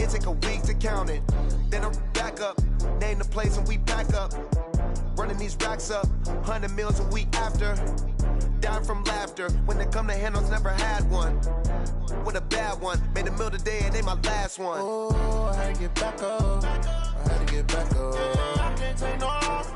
It take a week to count it. Then I'm back up, name the place and we pack up. Running these racks up, 100 meals a week after. Down from laughter, when they come to handles, never had one. With a bad one, made a meal today and ain't my last one. Oh, I had to get back up. I had to get back up. I can't take no off.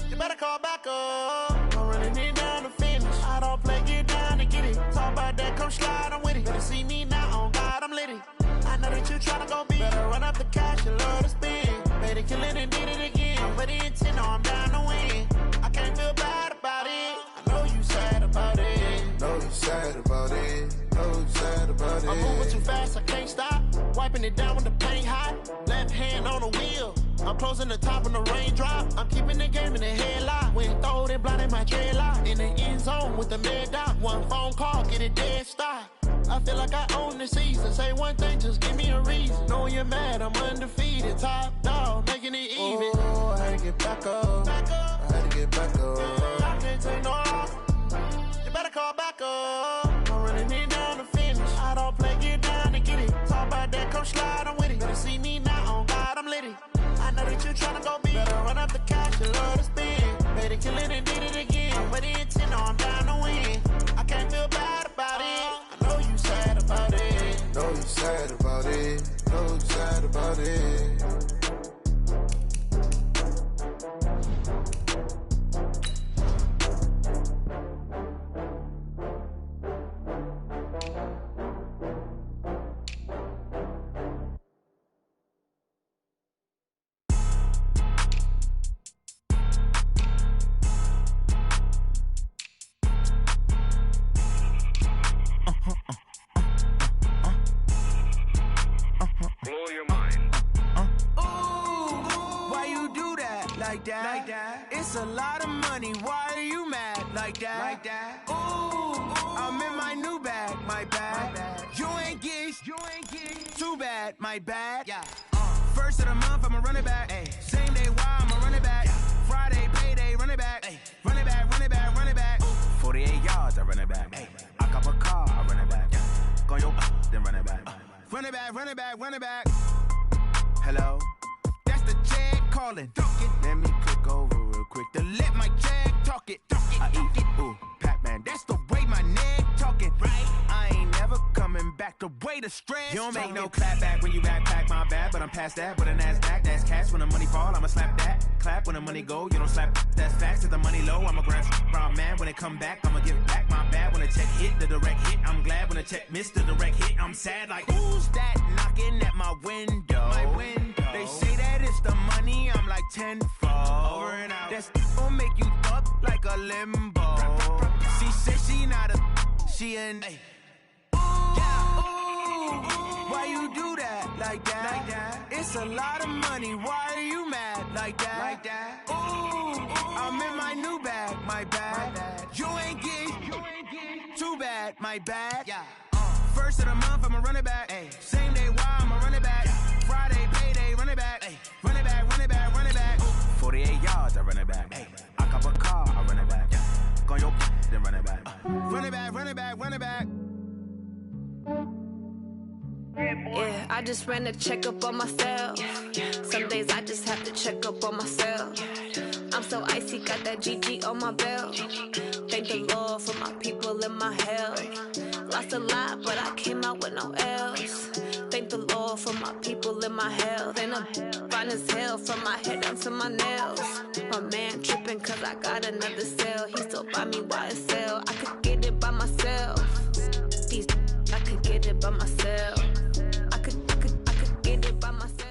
You better call back up. I'm running it down to finish. I don't play, get down to get it. Talk about that, come slide, I'm with it. Better see me now, on God, I'm litty. I know that you tryna go big. Better run up the cash, you love to spend. Made it, kill it, and did it again. But the intent, no, I'm down to win. I can't feel bad about it. I know you sad about it. Know you sad about it. Know you sad about it. I'm moving too fast, I can't stop. Wiping it down with the paint hot. Left hand on the wheel. I'm closing the top when the raindrop. I'm keeping the game in the headlock. When throwed it, blinded my dreadlock. In the end zone with the mad dot. One phone call, get it dead stop. I feel like I own the season. Say one thing, just give me a reason. Knowing you're mad, I'm undefeated. Top dog, making it even. Oh, I had to get back up. I had to get back up. I can't take no off. You better call back up. I'm running it down to finish. I don't play, get down to get it. Talk about that, come slide, I'm with it. Better see me now, on God, I'm litty. I know that you tryna go big. Better run up the cash, you love to spend. Made it, kill it, and did it again. But the intent, no, I'm down to win. I can't feel bad about it. I know you sad about it. Know you sad about it. Know you sad about it. It's a lot of money, why are you mad like that? Ooh, I'm in my new bag, my bad. You ain't get too bad, my bad. Yeah. First of the month, I'ma run it back. Ay. Same day, why I'ma run it back. Yeah. Friday, payday, run it back. Ay. Run it back, run it back, run it back. Ooh. 48 yards, I run it back. Ay. I cop a car, I run it back. Yeah. Go your then run it back. Run it back, run it back, run it back. Hello? That's the check calling. Let me click over real quick to let my check talk it. I eat it, ooh, Pac-Man. That's the way my neck talking. Right? I ain't never coming back the way the stress. You don't make no clap back when you backpack, my bad. But I'm past that with a NASDAQ. That's cash when the money fall. I'ma slap that. Clap when the money go. You don't slap. That's facts. If the money low, I'ma grab brown man. When it come back, I'ma give back my bad. When the check hit, the direct hit. I'm glad when the check missed the direct hit. I'm sad like, who's that knocking at my window? My window. They say that it's the money. I'm like tenfold. Over and out. That's gon' make you up like a limbo. She said she not a, she an. Ooh, why you do that like that? It's a lot of money. Why are you mad like that? Ooh, I'm in my new bag, my bad. You ain't get too bad, my bad. Yeah. First of the month, I'ma run it back. Ay. Same day, why I'ma run it back. Friday, payday, run it back. Ay. Run it back, run it back, run it back. Ooh. 48 yards, I run it back. Ay. I cop a car, I run it back. Yeah. Go your then run it back. Run it back, run it back, run it back. Yeah, I just ran a checkup on myself. Some days I just have to check up on myself. I'm so icy, got that GG on my belt. Thank the Lord for my people and my health. Lost a lot, but I came out with no else. Thank the Lord for my people and my health. And I'm fine as hell from my head down to my nails. My man tripping cause I got another cell. He still buy me YSL. I could get it by myself. These I could get it by myself. I could get it by myself.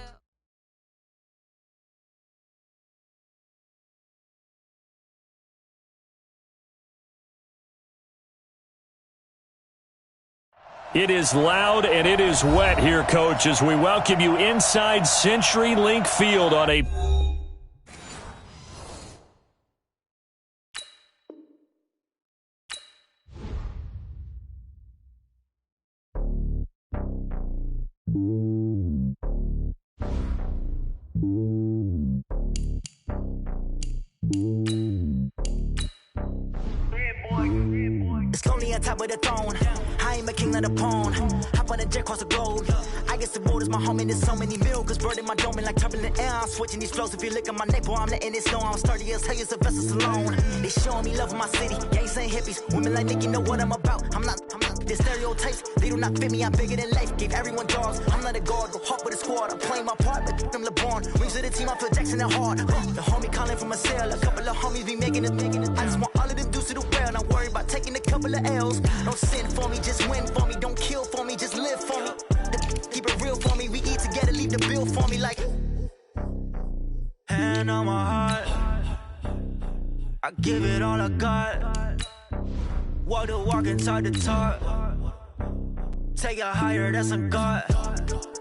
It is loud and it is wet here, Coach, as we welcome you inside CenturyLink Field on a... It's only a top of the throne. I ain't a king of the pawn. Hop on a jet across the globe. I guess the world is my home and there's so many miracles bird in my dome and like turbulent air. I'm switching these flows. If you look at my neck, boy, I'm letting it snow. I'm sturdy as hell, it's a vessel alone. They showing me love in my city. Gangs ain't hippies. Women like Nicki know what I'm about. I'm not the stereotypes. They do not fit me. I'm bigger than life. Gave everyone dogs. I'm not a guard. Go hard with a squad. I'm playing my part, but them LeBron. Wings of the team. I feel Jackson and hard. The homie calling from a cell. A couple of homies be making it. I just want all of them dudes to do well. Not worry about taking a couple of L's. Don't sin for me, just win for me. Don't kill for me, just live for me. Keep it real for me. We eat together, leave the bill for me like. Hand on my heart, I give it all I got. Walk the walk and talk the talk. Take it higher, that's a God.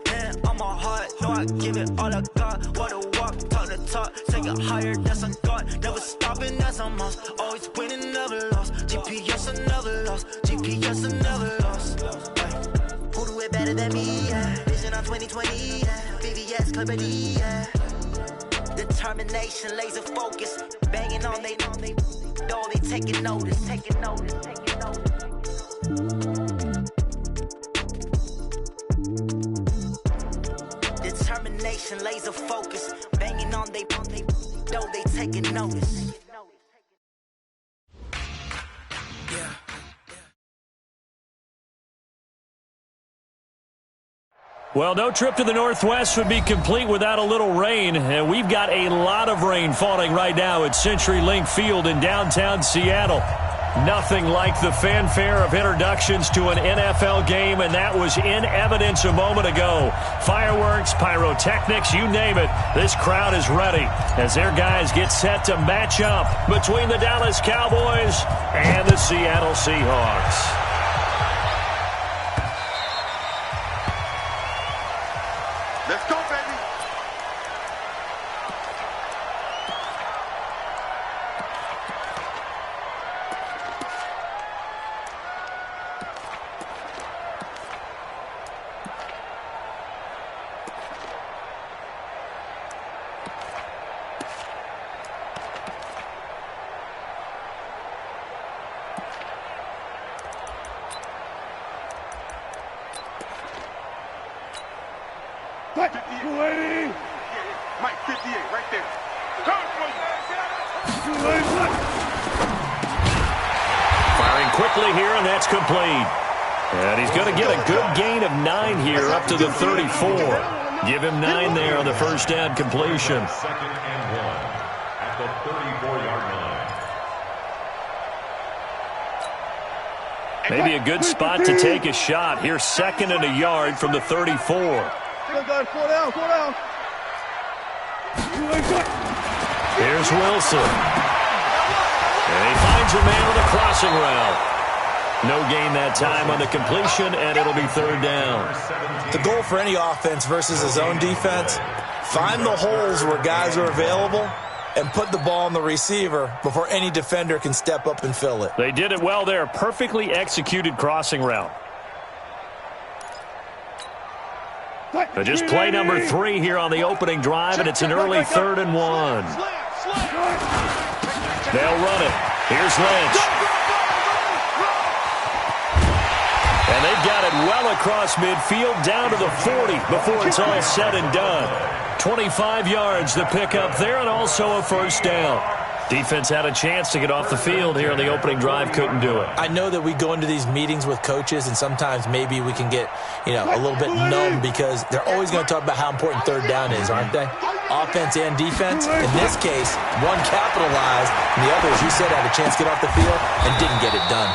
Hand on my heart, no, I give it all I got. Walk the walk, talk the talk. Take it higher, that's a God. Never stopping, that's a must. Always winning, never lost. GPS, I never lost. GPS, I never lost. Who do it better than me? Yeah. Vision on 2020. Yeah. VVS, clarity. Yeah. Determination, laser focus, banging on they door, they taking notice. Determination, laser focus, banging on they door, they taking notice. Yeah. Well, no trip to the Northwest would be complete without a little rain, and we've got a lot of rain falling right now at CenturyLink Field in downtown Seattle. Nothing like the fanfare of introductions to an NFL game, and that was in evidence a moment ago. Fireworks, pyrotechnics, you name it, this crowd is ready as their guys get set to match up between the Dallas Cowboys and the Seattle Seahawks. Let's go, baby. Mike 58, right there. Firing quickly here, and that's complete. And he's going to get a good gain of 9 here up to the 34. Give him 9 there on the first down completion. Second and 1 at the 34-yard line. Maybe a good spot to take a shot. Here's 2nd and a yard from the 34. Here's Wilson. And he finds a man on the crossing route. No gain that time on the completion, and it'll be 3rd down. The goal for any offense versus his own defense, find the holes where guys are available and put the ball on the receiver before any defender can step up and fill it. They did it well there. Perfectly executed crossing route. But just play number 3 here on the opening drive, and it's an early 3rd and 1. They'll run it. Here's Lynch. And they've got it well across midfield, down to the 40 before it's all said and done. 25 yards to pick up there, and also a first down. Defense had a chance to get off the field here on the opening drive, couldn't do it. I know that we go into these meetings with coaches, and sometimes maybe we can get, a little bit numb because they're always going to talk about how important 3rd down is, aren't they? Offense and defense. In this case, one capitalized, and the other, as you said, had a chance to get off the field and didn't get it done.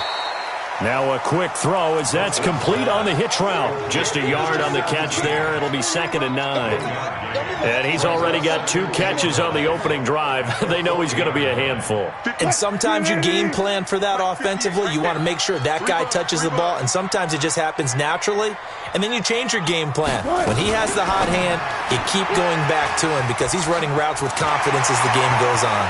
Now a quick throw as that's complete on the hitch route. Just a yard on the catch there. It'll be 2nd and 9. And he's already got 2 catches on the opening drive. They know he's going to be a handful. And sometimes you game plan for that offensively. You want to make sure that guy touches the ball, and sometimes it just happens naturally. And then you change your game plan. When he has the hot hand, you keep going back to him because he's running routes with confidence as the game goes on.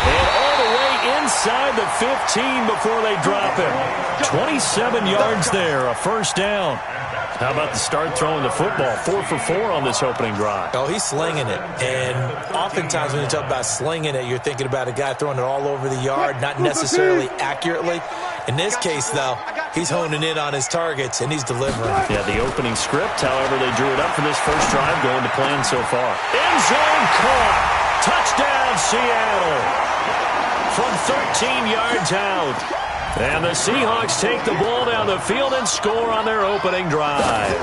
And all the way inside the 15 before they drop him. 27 yards there, a first down. How about the start throwing the football? 4 for 4 on this opening drive. Oh, he's slinging it. And oftentimes when you talk about slinging it, you're thinking about a guy throwing it all over the yard, not necessarily accurately. In this case, though, he's honing in on his targets, and he's delivering. Yeah, the opening script, however, they drew it up for this first drive, going to plan so far. End zone caught. Touchdown, Seattle. From 13 yards out. And the Seahawks take the ball down the field and score on their opening drive.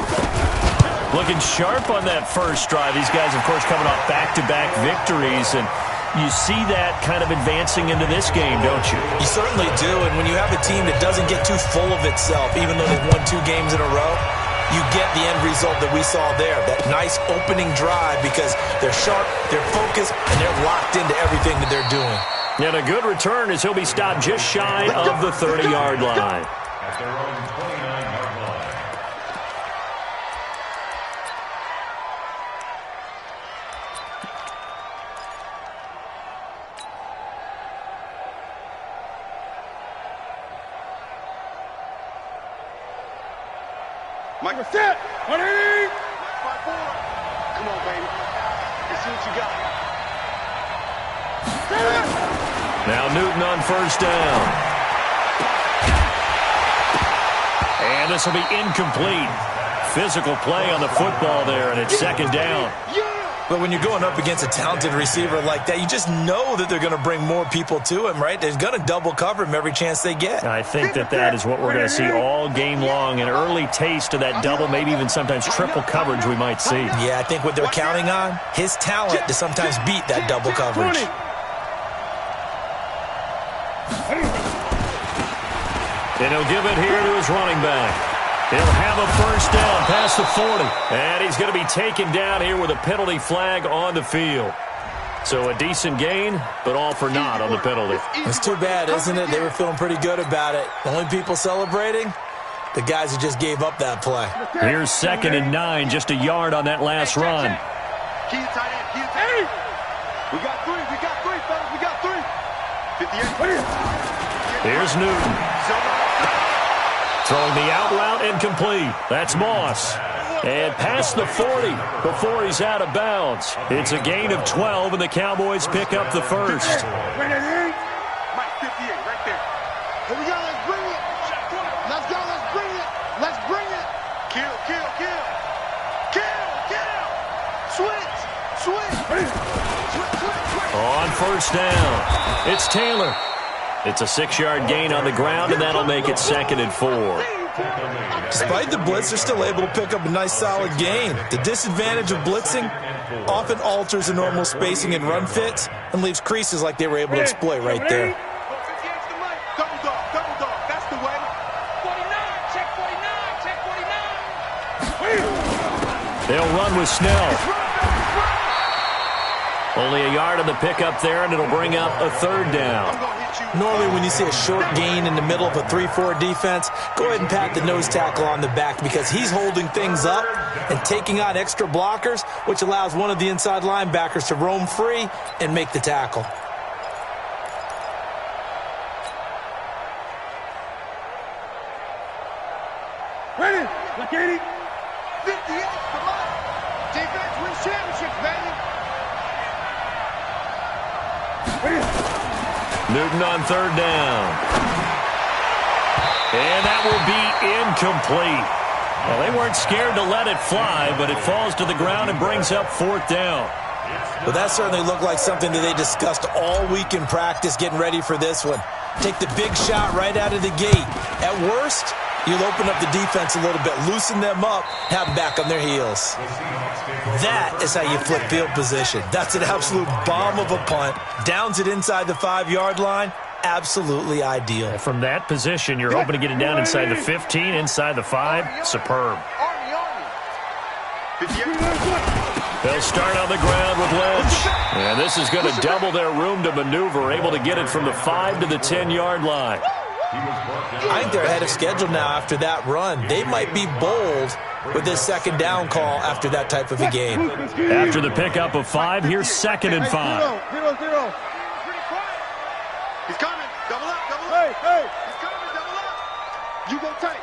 Looking sharp on that first drive. These guys, of course, coming off back-to-back victories, and you see that kind of advancing into this game, don't you? You certainly do, and when you have a team that doesn't get too full of itself, even though they've won 2 games in a row, you get the end result that we saw there, that nice opening drive, because they're sharp, they're focused, and they're locked into everything that they're doing. And a good return as he'll be stopped just shy of the 30-yard line. At their own 29-yard line. Mike, set. 180. Come on, baby. Let's see what you got. Now Newton on first down. And this will be incomplete. Physical play on the football there, and it's second down. But when you're going up against a talented receiver like that, you just know that they're going to bring more people to him, right? They're going to double cover him every chance they get. I think that is what we're going to see all game long, an early taste of that double, maybe even sometimes triple coverage we might see. Yeah, I think what they're counting on, his talent to sometimes beat that double coverage. And he'll give it here to his running back. He'll have a first down past the 40. And he's going to be taken down here with a penalty flag on the field. So a decent gain, but all for naught on the penalty. It's too bad, isn't it? They were feeling pretty good about it. The only people celebrating, the guys who just gave up that play. Here's 2nd and 9, just a yard on that last run. Key tight end, key tight end. We got three, fellas, we got 3. 58. Here's Newton. Throwing the out route incomplete. That's Moss. And past the 40 before he's out of bounds. It's a gain of 12, and the Cowboys pick up the first. Mike, 58, right there. Here we go, let's bring it. Let's go, let's bring it. Let's bring it. Kill. Switch. On first down, it's Taylor. It's a 6-yard gain on the ground, and that'll make it 2nd and 4. Despite the blitz, they're still able to pick up a nice, solid gain. The disadvantage of blitzing often alters the normal spacing and run fits and leaves creases like they were able to exploit right there. Double dog, that's the way. 49, check 49. They'll run with Snell. Only a yard on the pickup there, and it'll bring up a 3rd down. Normally when you see a short gain in the middle of a 3-4 defense, go ahead and pat the nose tackle on the back because he's holding things up and taking on extra blockers, which allows one of the inside linebackers to roam free and make the tackle. Ready, like 80. 58, come on. Defense wins championships, baby. Newton on 3rd down. And that will be incomplete. Well, they weren't scared to let it fly, but it falls to the ground and brings up 4th down. Well, that certainly looked like something that they discussed all week in practice getting ready for this one. Take the big shot right out of the gate. At worst, you'll open up the defense a little bit, loosen them up, have them back on their heels. That is how you flip field position. That's an absolute bomb of a punt. Downs it inside the 5-yard line. Absolutely ideal. From that position, you're hoping to get it down inside the 15, inside the 5. Superb. They'll start on the ground with Lynch. And this is going to double their room to maneuver, able to get it from the 5 to the 10-yard line. I think they're ahead of schedule now after that run. They might be bold with this 2nd down call after that type of a game. After the pickup of 5, here's 2nd and 5. 0-0. He's coming. Double up. Hey. He's coming. Double up. You go tight.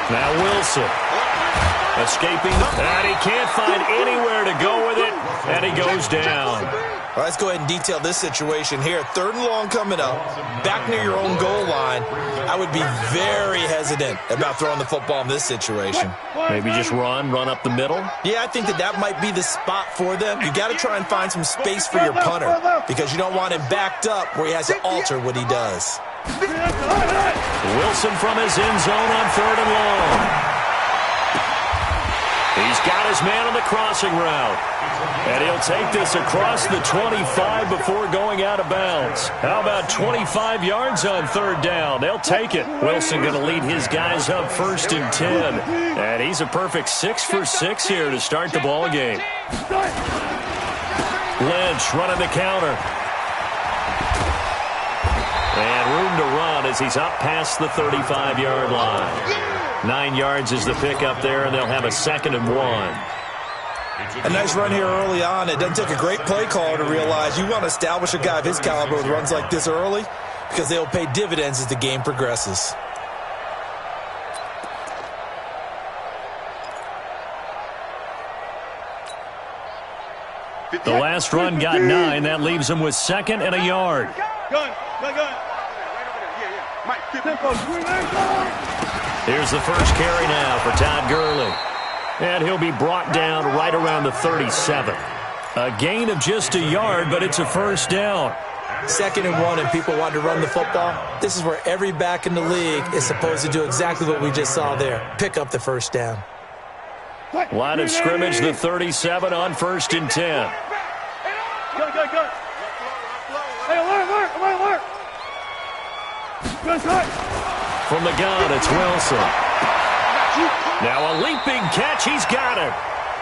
Now Wilson. Escaping, and he can't find anywhere to go with it, and he goes down. Well, let's go ahead and detail this situation here. 3rd and long coming up, back near your own goal line. I would be very hesitant about throwing the football in this situation. Maybe just run up the middle? Yeah, I think that might be the spot for them. You got to try and find some space for your punter because you don't want him backed up where he has to alter what he does. Wilson from his end zone on 3rd and long. He's got his man on the crossing route. And he'll take this across the 25 before going out of bounds. How about 25 yards on 3rd down? They'll take it. Wilson going to lead his guys up 1st and 10. And he's a perfect 6 for 6 here to start the ball game. Lynch running the counter. And room to run as he's up past the 35-yard line. 9 yards is the pickup there, and they'll have a 2nd and 1. A nice run here early on. It doesn't take a great play caller to realize you want to establish a guy of his caliber with runs like this early because they'll pay dividends as the game progresses. The last run got 9. That leaves him with 2nd and a yard. Here's the first carry now for Todd Gurley. And he'll be brought down right around the 37. A gain of just a yard, but it's a 1st down. 2nd and 1 and people want to run the football. This is where every back in the league is supposed to do exactly what we just saw there. Pick up the 1st down. Line of scrimmage, the 37 on 1st and 10. From the gun, it's Wilson. Now a leaping catch. He's got it.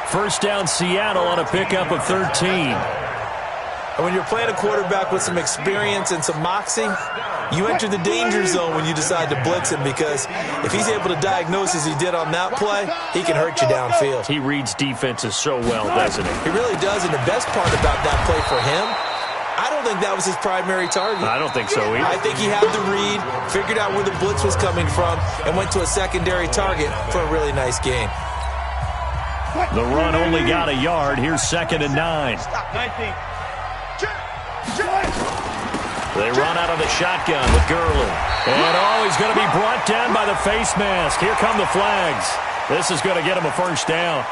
1st down Seattle on a pickup of 13. And when you're playing a quarterback with some experience and some moxie, you enter the danger zone when you decide to blitz him because if he's able to diagnose as he did on that play, he can hurt you downfield. He reads defenses so well, doesn't he? He really does, and the best part about that play for him, I don't think that was his primary target. I don't think so either. I think he had the read, figured out where the blitz was coming from, and went to a secondary target for a really nice gain. The run only got a yard. Here's 2nd and 9. They run out of the shotgun with Gurley. And, he's going to be brought down by the face mask. Here come the flags. This is going to get him a 1st down.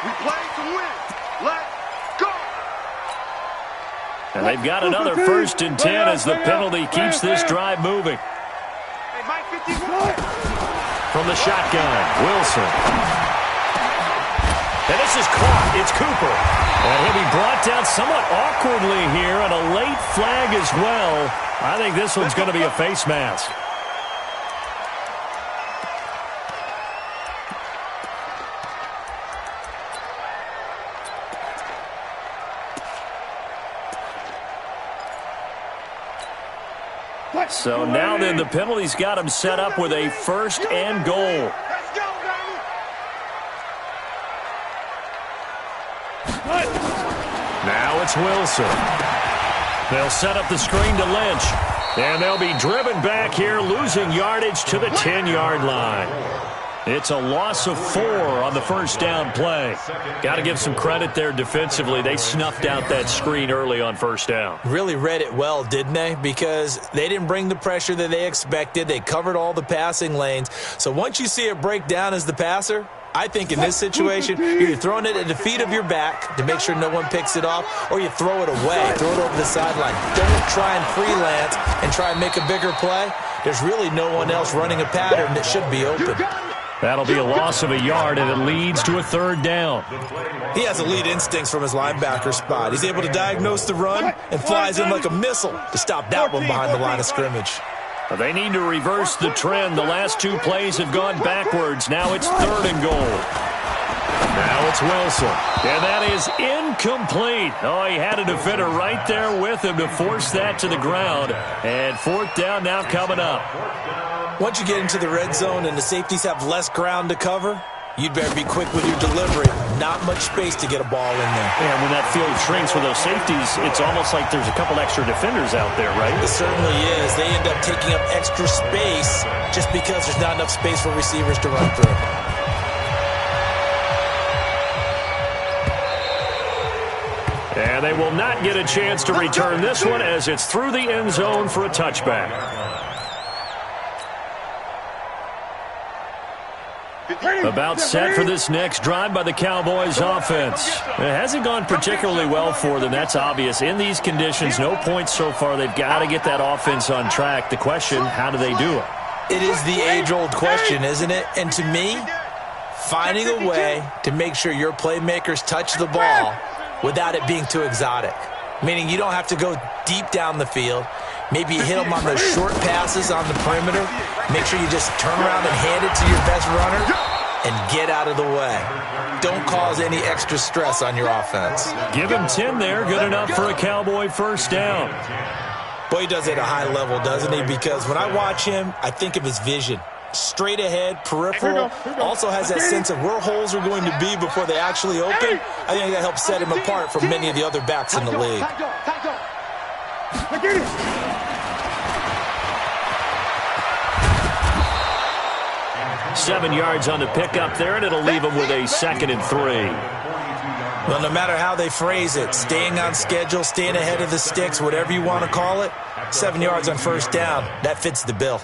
We play to win. Let's go. And they've got another 1st and 10 as the penalty keeps this drive moving. From the shotgun, Wilson. And this is caught. It's Cooper. And he'll be brought down somewhat awkwardly here, and a late flag as well. I think this one's going to be a face mask. So now then the penalty's got him set up with a 1st and goal. Now it's Wilson. They'll set up the screen to Lynch. And they'll be driven back here, losing yardage to the 10-yard line. It's a loss of 4 on the 1st down play. Got to give some credit there defensively. They snuffed out that screen early on 1st down. Really read it well, didn't they? Because they didn't bring the pressure that they expected. They covered all the passing lanes. So once you see it break down as the passer, I think in this situation, you're throwing it at the feet of your back to make sure no one picks it off, or you throw it away, throw it over the sideline. Don't try and freelance and try and make a bigger play. There's really no one else running a pattern that should be open. That'll be a loss of a yard, and it leads to a 3rd down. He has elite instincts from his linebacker spot. He's able to diagnose the run and flies in like a missile to stop that one behind the line of scrimmage. They need to reverse the trend. The last 2 plays have gone backwards. Now it's 3rd and goal. Now it's Wilson. And that is incomplete. He had a defender right there with him to force that to the ground. And 4th down now coming up. Once you get into the red zone and the safeties have less ground to cover, you'd better be quick with your delivery. Not much space to get a ball in there. And when that field shrinks with those safeties, it's almost like there's a couple extra defenders out there, right? It certainly is. They end up taking up extra space just because there's not enough space for receivers to run through. And they will not get a chance to return this one as it's through the end zone for a touchback. About set for this next drive by the Cowboys offense. It hasn't gone particularly well for them. That's obvious. In these conditions, no points so far. They've got to get that offense on track. The question, how do they do it? It is the age-old question, isn't it? And to me, finding a way to make sure your playmakers touch the ball without it being too exotic. Meaning you don't have to go deep down the field. Maybe you hit them on those short passes on the perimeter. Make sure you just turn around and hand it to your best runner and get out of the way. Don't cause any extra stress on your offense. Give him 10 there. Good enough for a Cowboy first down. Boy, he does it at a high level, doesn't he? Because when I watch him, I think of his vision. Straight ahead, peripheral, also has that sense of where holes are going to be before they actually open. I think that helps set him apart from many of the other backs in the league. 7 yards on the pickup there, and it'll leave them with a 2nd and 3. Well, no matter how they phrase it, staying on schedule, staying ahead of the sticks, whatever you want to call it, 7 yards on first down, that fits the bill.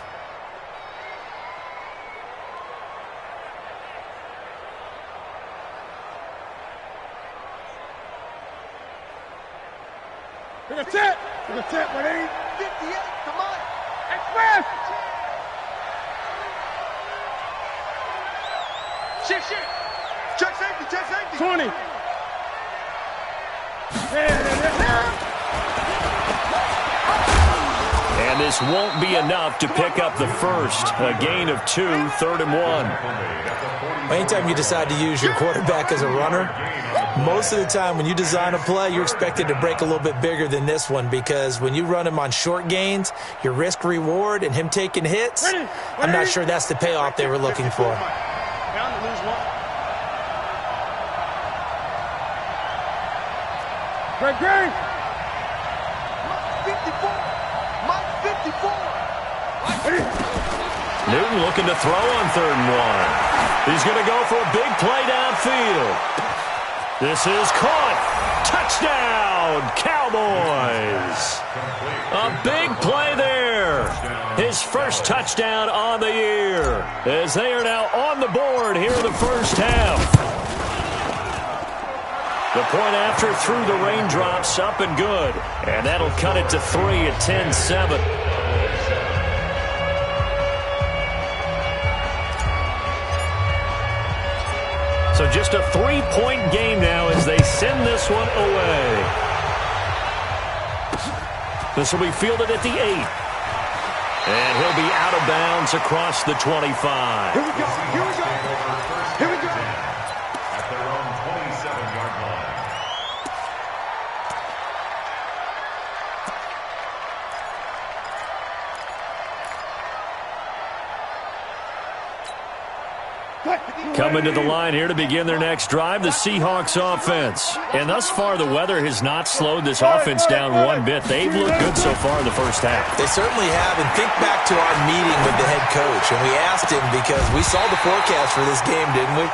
That's it. That's it, buddy. 58, come on. Express. Shit. Check safety. 20. And this won't be enough to pick up the first. A gain of 2, 3rd and 1. Anytime you decide to use your quarterback as a runner, most of the time when you design a play, you're expected to break a little bit bigger than this one, because when you run him on short gains, your risk-reward and him taking hits, I'm not sure that's the payoff they were looking for. Bound to lose one. Greg. Mike 54. Newton looking to throw on 3rd and 1. He's going to go for a big play downfield. This is caught. Touchdown, Cowboys. A big play there. His first touchdown on the year, as they are now on the board here in the first half. The point after through the raindrops, up and good. And that'll cut it to 3 at 10-7. So just a 3-point game now as they send this one away. This will be fielded at the 8. And he'll be out of bounds across the 25. Here we go. At their own 27-yard line. Coming to the line here to begin their next drive, the Seahawks offense. And thus far, the weather has not slowed this offense down one bit. They've looked good so far in the first half. They certainly have. And think back to our meeting with the head coach. And we asked him, because we saw the forecast for this game, didn't we?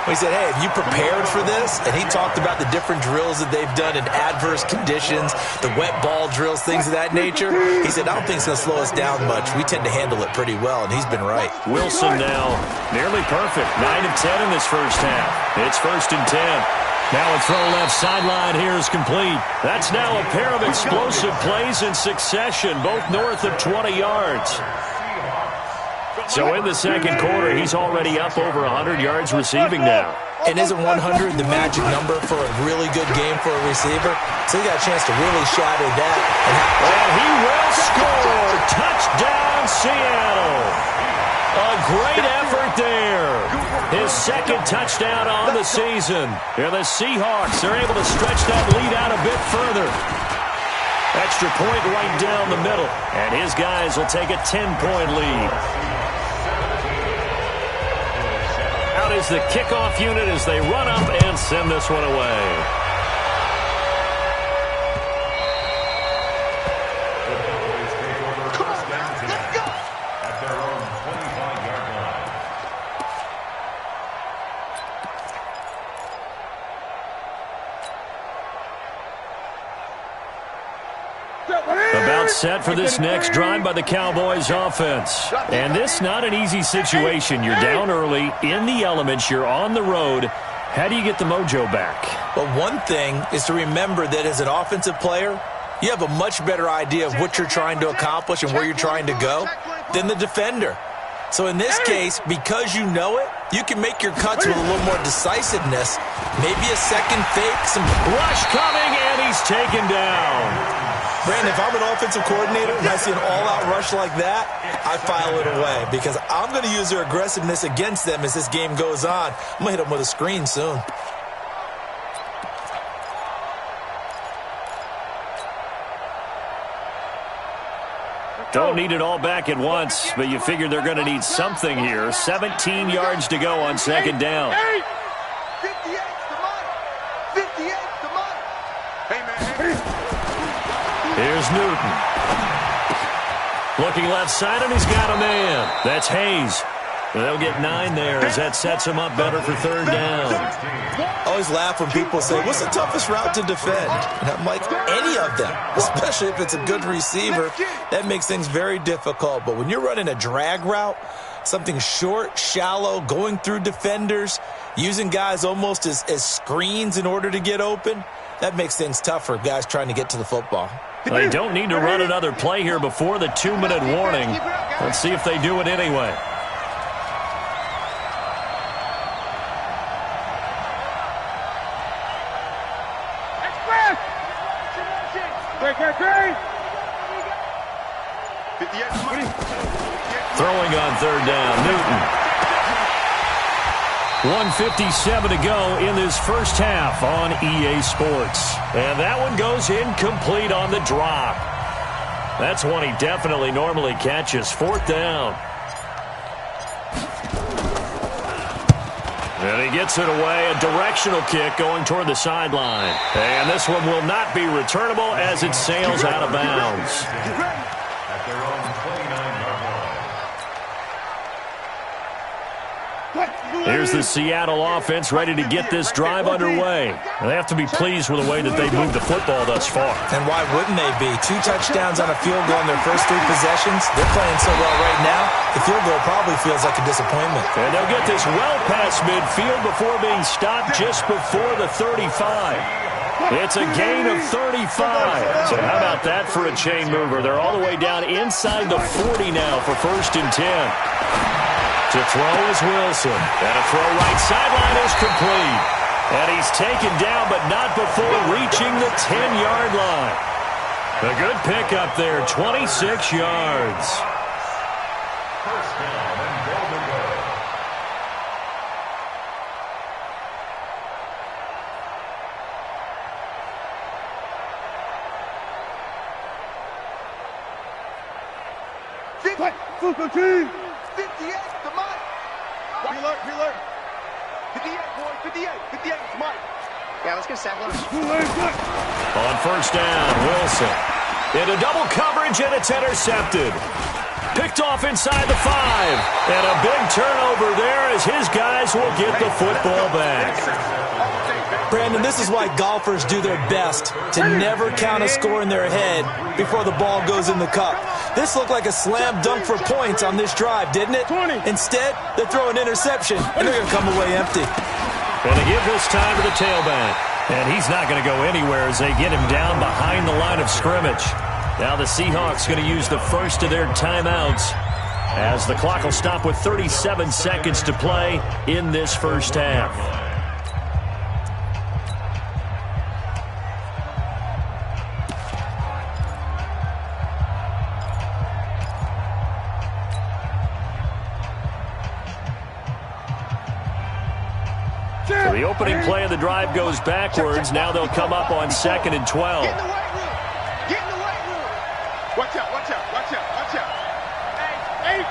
We said, hey, have you prepared for this? And he talked about the different drills that they've done in adverse conditions, the wet ball drills, things of that nature. He said, I don't think it's going to slow us down much. We tend to handle it pretty well, and he's been right. Wilson now nearly perfect. 9 of 10 in this first half. It's 1st and 10. Now a throw left sideline here is complete. That's now a pair of explosive plays in succession, both north of 20 yards. So in the second quarter, he's already up over 100 yards receiving now. And isn't 100 the magic number for a really good game for a receiver? So he got a chance to really shatter that. And he will score. Touchdown, Seattle. A great effort there. His 2nd touchdown on the season. And the Seahawks are able to stretch that lead out a bit further. Extra point right down the middle. And his guys will take a 10-point lead. Out is the kickoff unit as they run up and send this one away. At their own 25-yard line. About set for this next drive by the Cowboys offense. And this not an easy situation. You're down early, in the elements, you're on the road. How do you get the mojo back? Well, one thing is to remember that as an offensive player, you have a much better idea of what you're trying to accomplish and where you're trying to go than the defender. So in this case, because you know it, you can make your cuts with a little more decisiveness. Maybe a second fake, some rush coming, and he's taken down. Brandon, if I'm an offensive coordinator and I see an all-out rush like that, I file it away because I'm going to use their aggressiveness against them as this game goes on. I'm going to hit them with a screen soon. Don't need it all back at once, but you figure they're going to need something here. 17 yards to go on second down. 58 to Mike. 58 to Mike. Hey, man. Here's Newton. Looking left side, and he's got a man. That's Hayes. They'll get 9 there as that sets him up better for third down. I always laugh when people say, what's the toughest route to defend? And I'm like, any of them, especially if it's a good receiver. That makes things very difficult. But when you're running a drag route, something short, shallow, going through defenders, using guys almost as screens in order to get open, that makes things tough for guys trying to get to the football. They don't need to run another play here before the 2-minute warning. Let's see if they do it anyway. Throwing on third down, Newton. 1:57 to go in this first half on EA Sports. And that one goes incomplete on the drop. That's one he definitely normally catches. Fourth down. And he gets it away. A directional kick going toward the sideline. And this one will not be returnable as it sails out of bounds. At their own 29-yard line. Here's the Seattle offense ready to get this drive underway. They have to be pleased with the way that they've moved the football thus far. And why wouldn't they be? 2 touchdowns on a field goal in their first 3 possessions. They're playing so well right now, the field goal probably feels like a disappointment. And they'll get this well past midfield before being stopped just before the 35. It's a gain of 35. So how about that for a chain mover? They're all the way down inside the 40 now for 1st and 10. To throw is Wilson. And a throw right sideline is complete. And he's taken down, but not before reaching the 10-yard line. A good pickup there, 26 yards. First down and goal to go. Super team. 58 to Mike. Reload. 58, boy. 58 to Mike. Yeah, let's get a sack. On first down, Wilson. Into double coverage, and it's intercepted. Picked off inside the 5. And a big turnover there as his guys will get the football back. Brandon, this is why golfers do their best to never count a score in their head before the ball goes in the cup. This looked like a slam dunk for points on this drive, didn't it? Instead, they throw an interception, and they're going to come away empty. Going to give this time to the tailback. And he's not going to go anywhere as they get him down behind the line of scrimmage. Now the Seahawks going to use the first of their timeouts as the clock will stop with 37 seconds to play in this first half. So the opening play of the drive goes backwards. Now they'll come up on 2nd and 12. Get in the weight room. Get in the weight room. Watch out. Hey.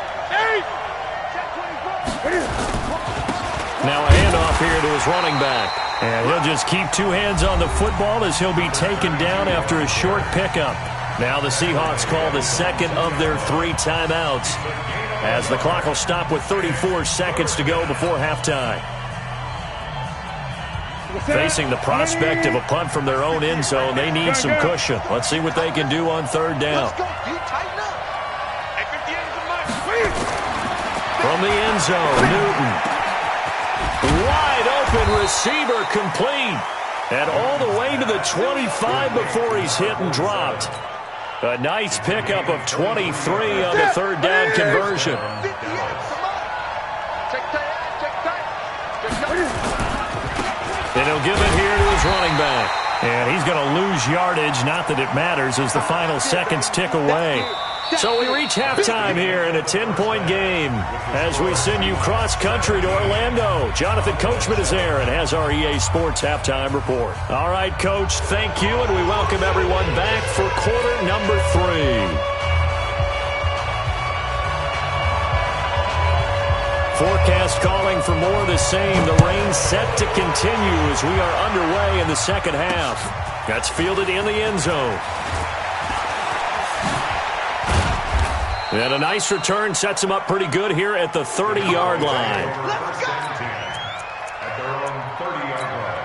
Now a handoff here to his running back. And he'll just keep 2 hands on the football as he'll be taken down after a short pickup. Now the Seahawks call the second of their 3 timeouts as the clock will stop with 34 seconds to go before halftime. Facing the prospect of a punt from their own end zone, they need some cushion. Let's see what they can do on third down. From the end zone, Newton. Wide open receiver complete. And all the way to the 25 before he's hit and dropped. A nice pickup of 23 on the third down conversion. And he'll give it here to his running back. And he's going to lose yardage. Not that it matters as the final seconds tick away. So we reach halftime here in a 10-point game as we send you cross-country to Orlando. Jonathan Coachman is there and has our EA Sports halftime report. All right, Coach, thank you, and we welcome everyone back for quarter number 3. Forecast calling for more of the same. The rain set to continue as we are underway in the second half. That's fielded in the end zone. And a nice return sets him up pretty good here at the 30-yard line. Let's go! At their own 30-yard line.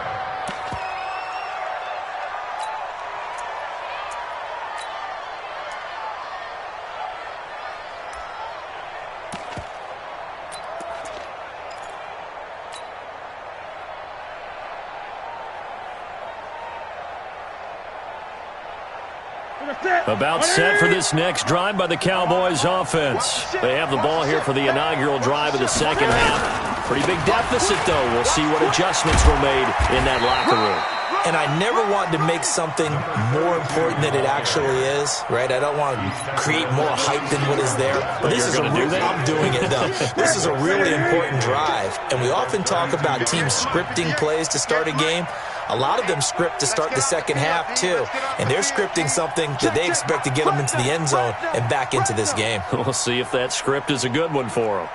About set for this next drive by the Cowboys offense. They have the ball here for the inaugural drive of the second half. Pretty big deficit, though. We'll see what adjustments were made in that locker room. And I never want to make something more important than it actually is, right? I don't want to create more hype than what is there. But this is I'm doing it, though. This is a really important drive. And we often talk about teams scripting plays to start a game. A lot of them script to start the second half, too. And they're scripting something that they expect to get them into the end zone and back into this game. We'll see if that script is a good one for them.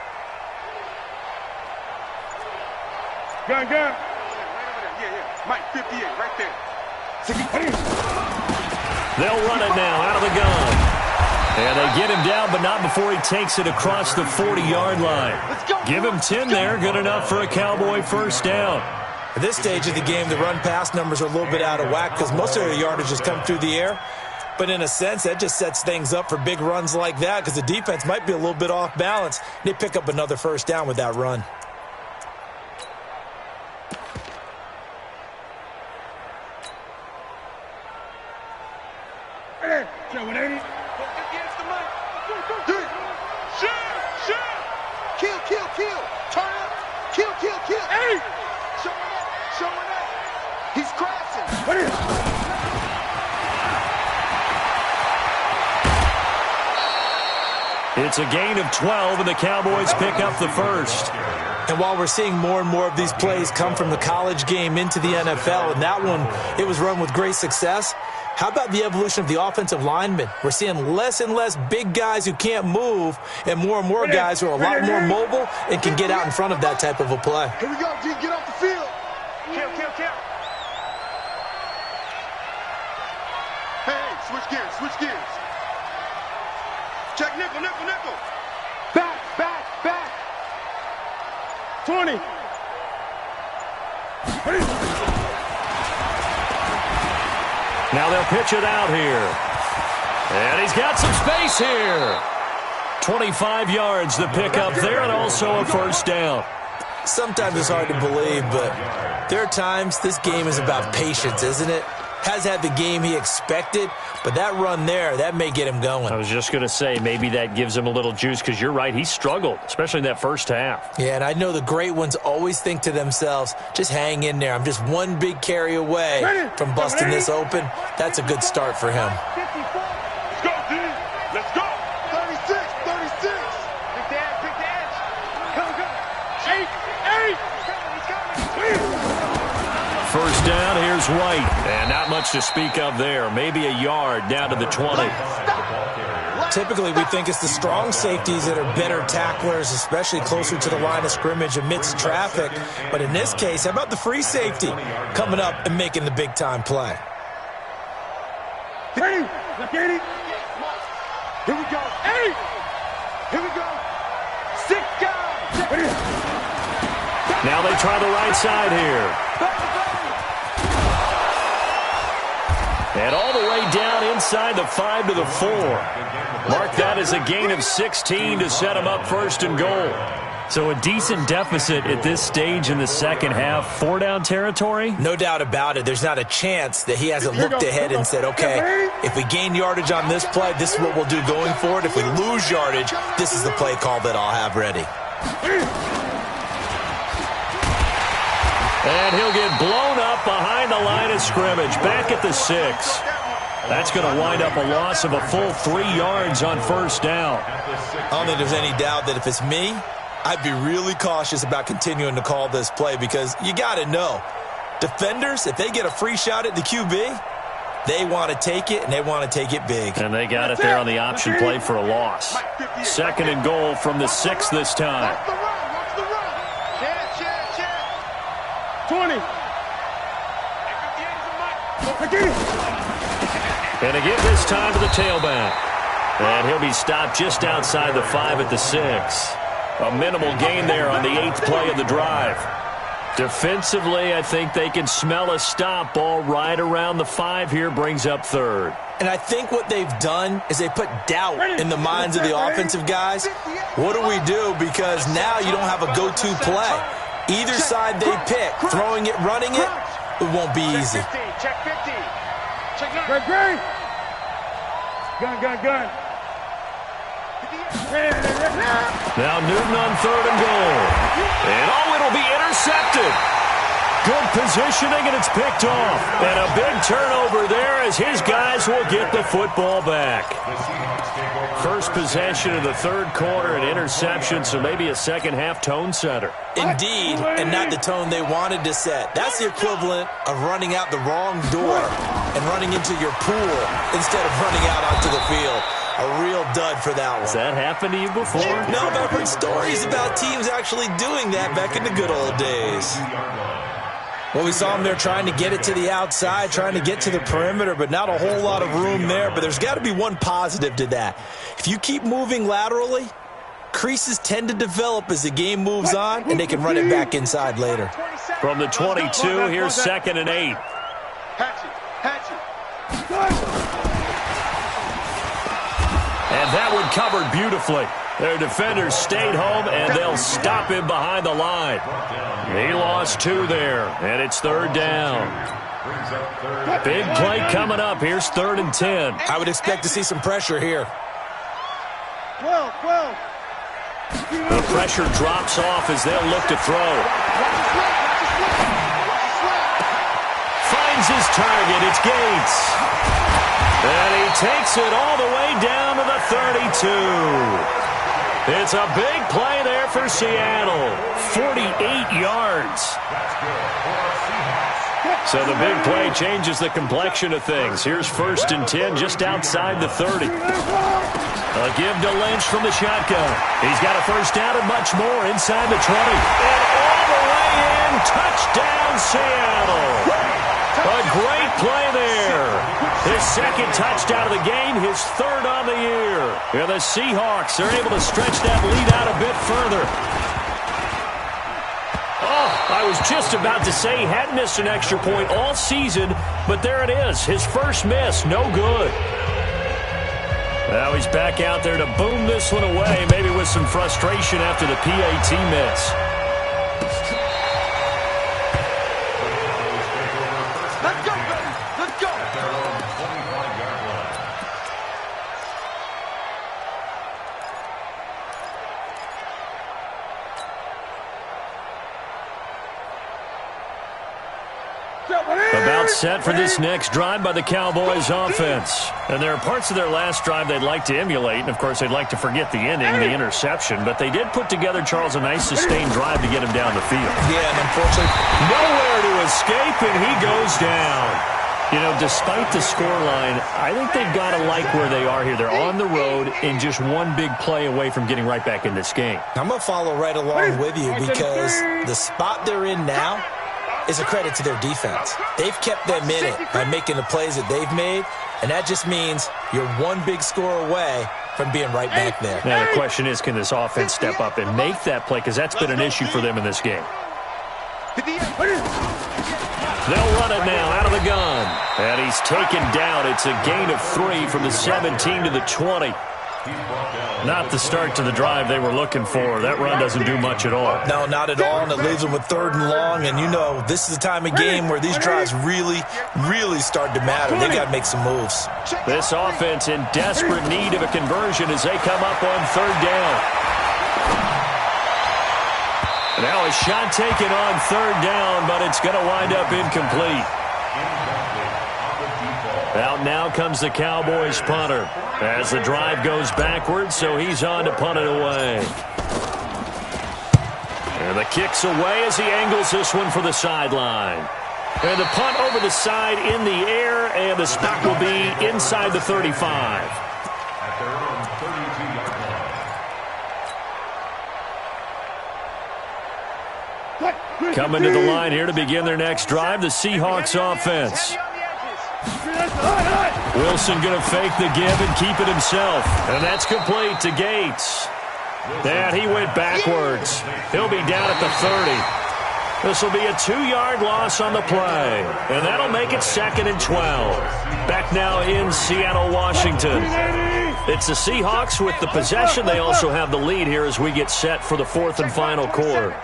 Gun. Yeah. Mike, 58, right there. They'll run it now out of the gun. And they get him down, but not before he takes it across the 40-yard line. Give him 10 there, good enough for a Cowboy first down. At this stage of the game, the run-pass numbers are a little bit out of whack because most of their yardage has come through the air. But in a sense, that just sets things up for big runs like that because the defense might be a little bit off balance. They pick up another first down with that run. Kill. Turn up. Kill. Hey! Showing up. He's crashing. It's a gain of 12, and the Cowboys pick up the first. And while we're seeing more and more of these plays come from the college game into the NFL, and that one, it was run with great success, how about the evolution of the offensive linemen? We're seeing less and less big guys who can't move and more guys who are a lot more mobile and can get out in front of that type of a play. Here we go, G. Get off the field. Kill. Hey, switch gears. Check nickel. Back. 20. Now they'll pitch it out here. And he's got some space here. 25 yards the pickup there, and also a first down. Sometimes it's hard to believe, but there are times this game is about patience, isn't it? Has had the game he expected, but that run there, that may get him going. I was just going to say, maybe that gives him a little juice, because you're right, he struggled, especially in that first half. Yeah, and I know the great ones always think to themselves, just hang in there. I'm just one big carry away from busting this open. That's a good start for him. Let's go, D. Let's go. 36. Big edge. Come. 8. First down, here's White. And not much to speak of there. Maybe a yard down to the 20. Typically, we think it's the strong safeties that are better tacklers, especially closer to the line of scrimmage amidst traffic. But in this case, how about the free safety coming up and making the big-time play? Ready? Here we go. 8. Here we go. 6 guys. Now they try the right side here. And all the way down inside the 5 to the 4. Mark that as a gain of 16 to set him up first and goal. So a decent deficit at this stage in the second half. 4-down territory? No doubt about it. There's not a chance that he hasn't looked ahead and said, okay, if we gain yardage on this play, this is what we'll do going forward. If we lose yardage, this is the play call that I'll have ready. And he'll get blown up behind the line of scrimmage, back at the 6. That's going to wind up a loss of a full 3 yards on first down. I don't think there's any doubt that if it's me, I'd be really cautious about continuing to call this play because you got to know, defenders, if they get a free shot at the QB, they want to take it, and they want to take it big. And they got it there on the option play for a loss. 2nd and goal from the 6 this time. 20. And again this time to the tailback. And he'll be stopped just outside the 5 at the 6. A minimal gain there on the 8th play of the drive. Defensively, I think they can smell a stop. Ball right around the 5 here, brings up 3rd. And I think what they've done is they put doubt in the minds of the offensive guys. What do we do? Because now you don't have a go-to play. Either side they pick, throwing it, running it, it won't be easy. Check 50. Check 9. Great. Gun. Now Newton on 3rd and goal. And it'll be intercepted. Good positioning, and it's picked off. And a big turnover there as his guys will get the football back. First possession of the 3rd quarter, an interception, so maybe a second-half tone setter. Indeed, and not the tone they wanted to set. That's the equivalent of running out the wrong door and running into your pool instead of running out onto the field. A real dud for that one. Has that happened to you before? No, but I've heard stories about teams actually doing that back in the good old days. Well, we saw them there trying to get it to the outside, trying to get to the perimeter, but not a whole lot of room there. But there's got to be one positive to that. If you keep moving laterally, creases tend to develop as the game moves on, and they can run it back inside later. From the 22, here's 2nd and 8. And that one covered beautifully. Their defenders stayed home, and they'll stop him behind the line. He lost 2 there, and it's 3rd down. Big play coming up. Here's 3rd and 10. I would expect to see some pressure here. 12. The pressure drops off as they'll look to throw. Finds his target. It's Gates. And he takes it all the way down to the 32. It's a big play there for Seattle. 48 yards. So the big play changes the complexion of things. Here's 1st and 10 just outside the 30. A give to Lynch from the shotgun. He's got a first down and much more inside the 20. And all the way in, touchdown Seattle. A great play there. His 2nd touchdown of the game, his 3rd on the year. And the Seahawks are able to stretch that lead out a bit further. Oh, I was just about to say he hadn't missed an extra point all season, but there it is. His first miss, no good. Now he's back out there to boom this one away, maybe with some frustration after the PAT miss. About set for this next drive by the Cowboys offense. And there are parts of their last drive they'd like to emulate, and of course they'd like to forget the ending, the interception, but they did put together, Charles, a nice sustained drive to get him down the field. Yeah, and unfortunately, nowhere to escape, and he goes down. You know, despite the scoreline, I think they've got to like where they are here. They're on the road and just one big play away from getting right back in this game. I'm going to follow right along with you because the spot they're in now is a credit to their defense. They've kept them in it by making the plays that they've made, and that just means you're one big score away from being right back there. Now, the question is, can this offense step up and make that play? Because that's been an issue for them in this game. They'll run it now out of the gun. And he's taken down. It's a gain of 3 from the 17 to the 20. Not the start to the drive they were looking for. That run doesn't do much at all. No, not at all, and it leaves them with 3rd and long. And, you know, this is the time of game where these drives really, really start to matter. They got to make some moves. This offense in desperate need of a conversion as they come up on 3rd down. Now a shot taken on 3rd down, but it's going to wind up incomplete. Out now comes the Cowboys punter as the drive goes backwards, so he's on to punt it away. And the kick's away as he angles this one for the sideline. And the punt over the side in the air, and the spot will be inside the 35. Coming to the line here to begin their next drive, the Seahawks offense. Wilson going to fake the give and keep it himself. And that's complete to Gates. And he went backwards. He'll be down at the 30. This will be a 2-yard loss on the play. And that'll make it 2nd and 12. Back now in Seattle, Washington. It's the Seahawks with the possession. They also have the lead here as we get set for the 4th and final quarter.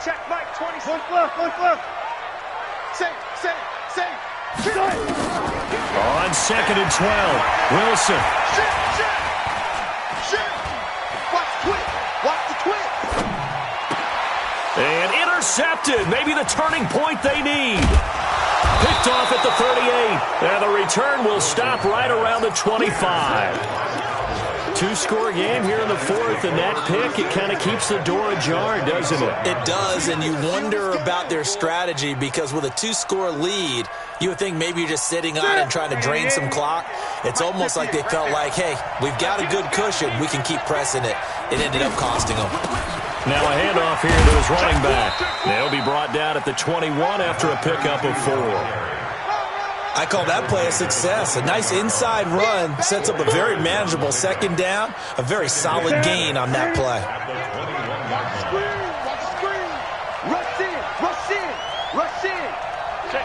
On 2nd and 12, Wilson. And intercepted. Maybe the turning point they need. Picked off at the 38. And the return will stop right around the 25. 2-score game here in the 4th, and that pick, it kind of keeps the door ajar, doesn't it? It does, and you wonder about their strategy because with a 2-score lead, you would think maybe you're just sitting on it and trying to drain some clock. It's almost like they felt like, hey, we've got a good cushion. We can keep pressing it. It ended up costing them. Now a handoff here to his running back. They'll be brought down at the 21 after a pickup of 4. I call that play a success. A nice inside run sets up a very manageable 2nd down, a very solid gain on that play. Rush in. Check.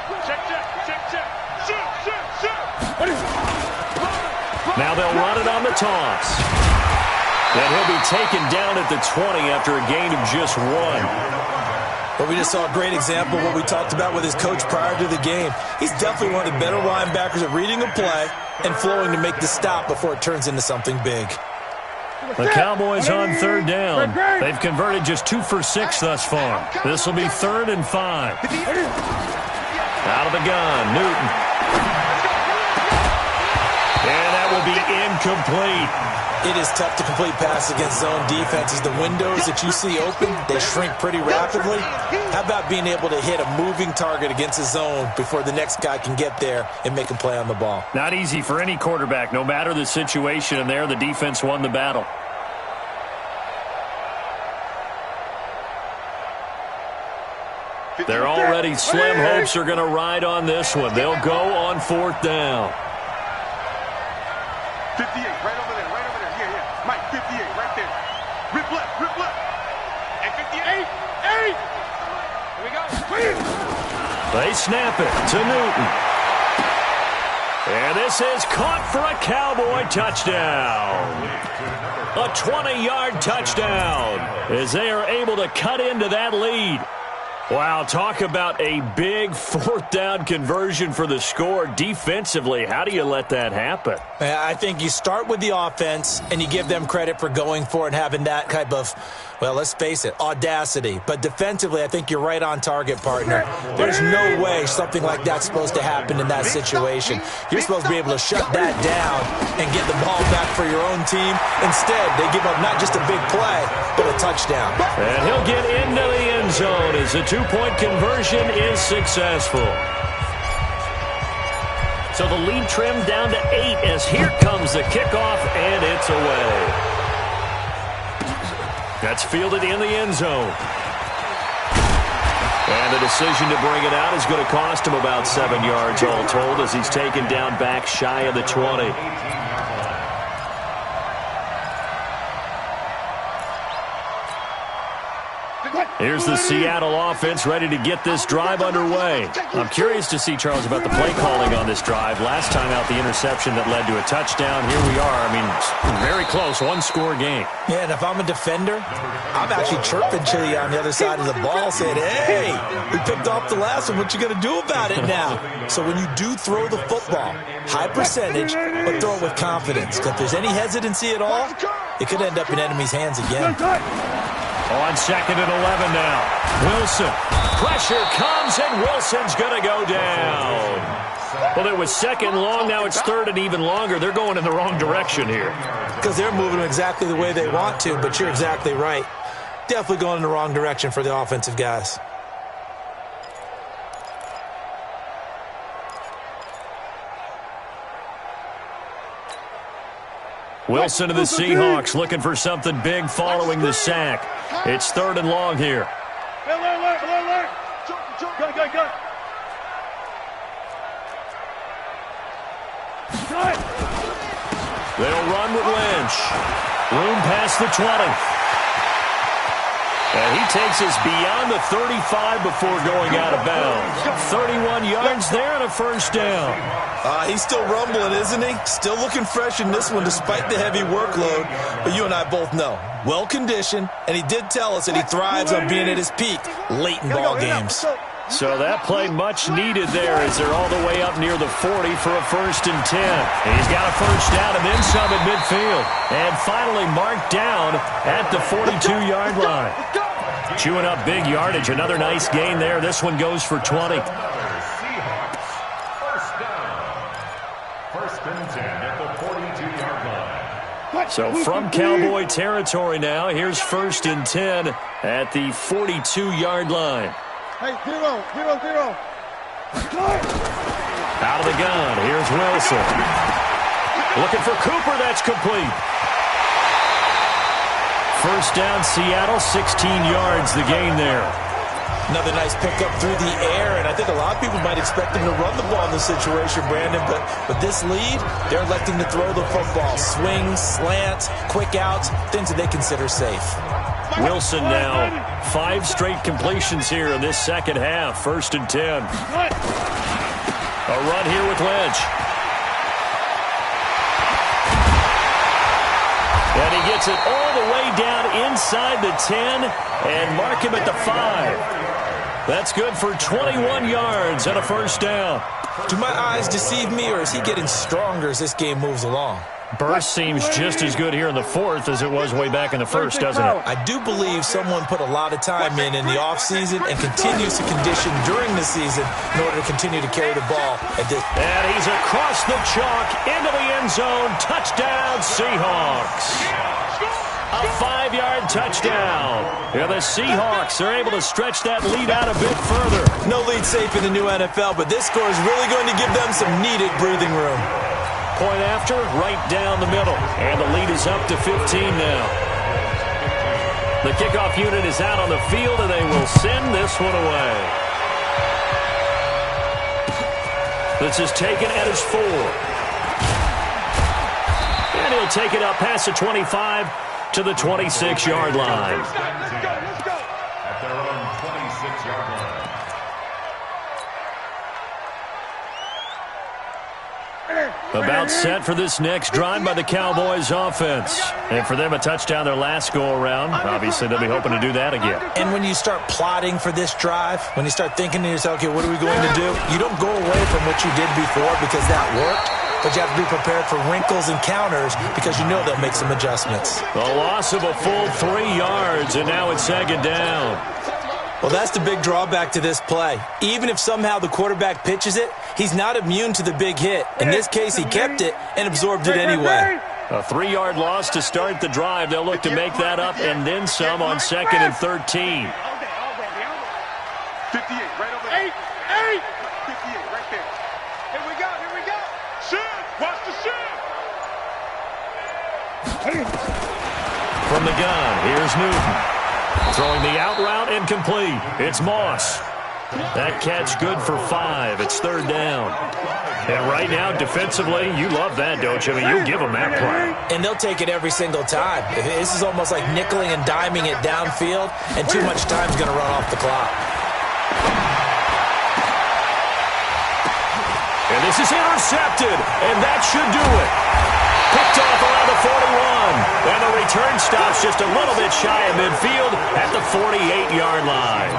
Now they'll run it on the toss. And he'll be taken down at the 20 after a gain of just 1. But we just saw a great example of what we talked about with his coach prior to the game. He's definitely one of the better linebackers at reading a play and flowing to make the stop before it turns into something big. The Cowboys on 3rd down. They've converted just 2 for 6 thus far. This will be 3rd and 5. Out of the gun, Newton. And that will be incomplete. It is tough to complete pass against zone defenses. The windows that you see open, they shrink pretty rapidly. How about being able to hit a moving target against a zone before the next guy can get there and make a play on the ball? Not easy for any quarterback, no matter the situation, and there the defense won the battle. They're already slim hopes are going to ride on this one. They'll go on 4th down. 58, right over there. Yeah. Mike, 58, right there. Rip left. And 58, 8. Here we go. They snap it to Newton. And this is caught for a Cowboy touchdown. A 20-yard touchdown as they are able to cut into that lead. Wow, talk about a big 4th down conversion for the score. Defensively, how do you let that happen? I think you start with the offense, and you give them credit for going for it and having that type of, well, let's face it, audacity. But defensively, I think you're right on target, partner. There's no way something like that's supposed to happen in that situation. You're supposed to be able to shut that down and get the ball back for your own team. Instead, they give up not just a big play, but a touchdown. And he'll get into the end zone as the 2-point conversion is successful. So the lead trimmed down to 8 as here comes the kickoff, and it's away. That's fielded in the end zone. And the decision to bring it out is going to cost him about 7 yards all told as he's taken down back shy of the 20. Here's the Seattle offense ready to get this drive underway. I'm curious to see, Charles, about the play calling on this drive. Last time out, the interception that led to a touchdown. Here we are. I mean, very close, one-score game. Yeah, and if I'm a defender, I'm actually chirping to you on the other side of the ball saying, hey, we picked off the last one. What you going to do about it now? So when you do throw the football, high percentage, but throw it with confidence. Because if there's any hesitancy at all, it could end up in enemy's hands again. On 2nd and 11 now. Wilson. Pressure comes, and Wilson's going to go down. Well, it was 2nd long. Now it's 3rd and even longer. They're going in the wrong direction here. Because they're moving exactly the way they want to, but you're exactly right. Definitely going in the wrong direction for the offensive guys. Wilson of the Seahawks looking for something big following the sack. It's 3rd and long here. They'll run with Lynch. Room past the 20. And he takes us beyond the 35 before going out of bounds. 31 yards there and a first down. He's still rumbling, isn't he? Still looking fresh in this one despite the heavy workload. But you and I both know, well-conditioned, and he did tell us that he thrives on being at his peak late in ball games. So that play much needed there as they're all the way up near the 40 for a 1st and 10. He's got a first down and then some at midfield. And finally marked down at the 42-yard line. Chewing up big yardage. Another nice gain there. This one goes for 20. So from Cowboy territory now, here's 1st and 10 at the 42-yard line. Hey, 0. Out of the gun, here's Wilson. Looking for Cooper, that's complete. First down, Seattle, 16 yards, the gain there. Another nice pickup through the air, and I think a lot of people might expect them to run the ball in this situation, Brandon, but with this lead, they're electing to throw the football. Swings, slants, quick outs, things that they consider safe. Wilson now, 5 straight completions here in this second half. 1st and 10. A run here with Lynch. And he gets it all the way down inside the 10 and mark him at the 5. That's good for 21 yards and a first down. Do my eyes deceive me, or is he getting stronger as this game moves along? Burst seems just as good here in the 4th as it was way back in the 1st, doesn't it? I do believe someone put a lot of time in the offseason and continues to condition during the season in order to continue to carry the ball at this. And he's across the chalk into the end zone. Touchdown, Seahawks. A 5-yard touchdown. Yeah, the Seahawks are able to stretch that lead out a bit further. No lead safe in the new NFL, but this score is really going to give them some needed breathing room. Point after, right down the middle. And the lead is up to 15 now. The kickoff unit is out on the field, and they will send this one away. This is taken at his 4. And he'll take it up past the 25 to the 26-yard line. Let's go. At their own 26-yard line. About set for this next drive by the Cowboys offense. And for them, a touchdown their last go-around. Obviously, they'll be hoping to do that again. And when you start plotting for this drive, when you start thinking to yourself, okay, what are we going to do? You don't go away from what you did before because that worked. But you have to be prepared for wrinkles and counters because you know they'll make some adjustments. The loss of a full 3 yards, and now it's 2nd down. Well, that's the big drawback to this play. Even if somehow the quarterback pitches it, he's not immune to the big hit. In this case, he kept it and absorbed it anyway. A 3-yard loss to start the drive. They'll look to make that up and then some on 2nd and 13. 58, right over there. 58, right there. Here we go. Watch the shot. From the gun, here's Newton. Throwing the out route incomplete. It's Moss. That catch good for 5. It's third down. And right now, defensively, you love that, don't you? I mean, you give them that play. And they'll take it every single time. This is almost like nickeling and diming it downfield, and too much time's going to run off the clock. And this is intercepted, and that should do it. Picked off around the 41. And the return stops just a little bit shy of midfield at the 48-yard line.